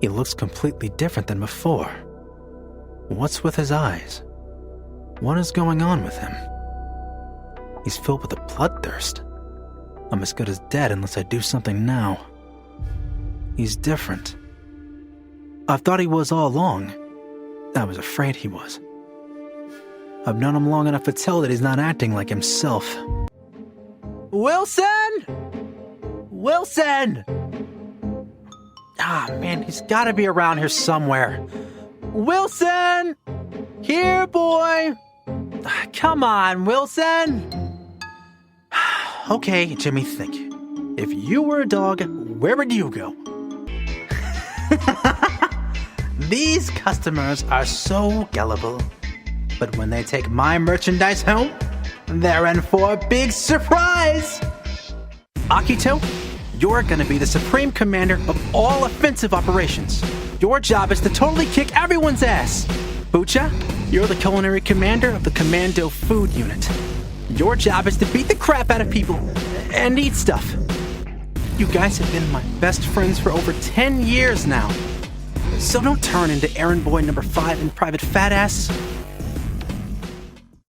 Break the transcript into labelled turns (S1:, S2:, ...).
S1: He looks completely different than before. What's with his eyes? What is going on with him? He's filled with a bloodthirst. I'm as good as dead unless I do something now. He's different. I've thought he was all along. I was afraid he was. I've known him long enough to tell that he's not acting like himself. Wilson! Wilson! Ah, man, he's gotta be around here somewhere. Wilson! Here, boy! Come on, Wilson! Okay, Jimmy, think. If you were a dog, where would you go? These customers are so gullible. But when they take my merchandise home, they're in for a big surprise! Akito, you're gonna be the supreme commander of all offensive operations. Your job is to totally kick everyone's ass. Bucha, you're the culinary commander of the Commando Food Unit. Your job is to beat the crap out of people and eat stuff. You guys have been my best friends for over 10 years now. So don't turn into errand boy number 5 and Private Fat Ass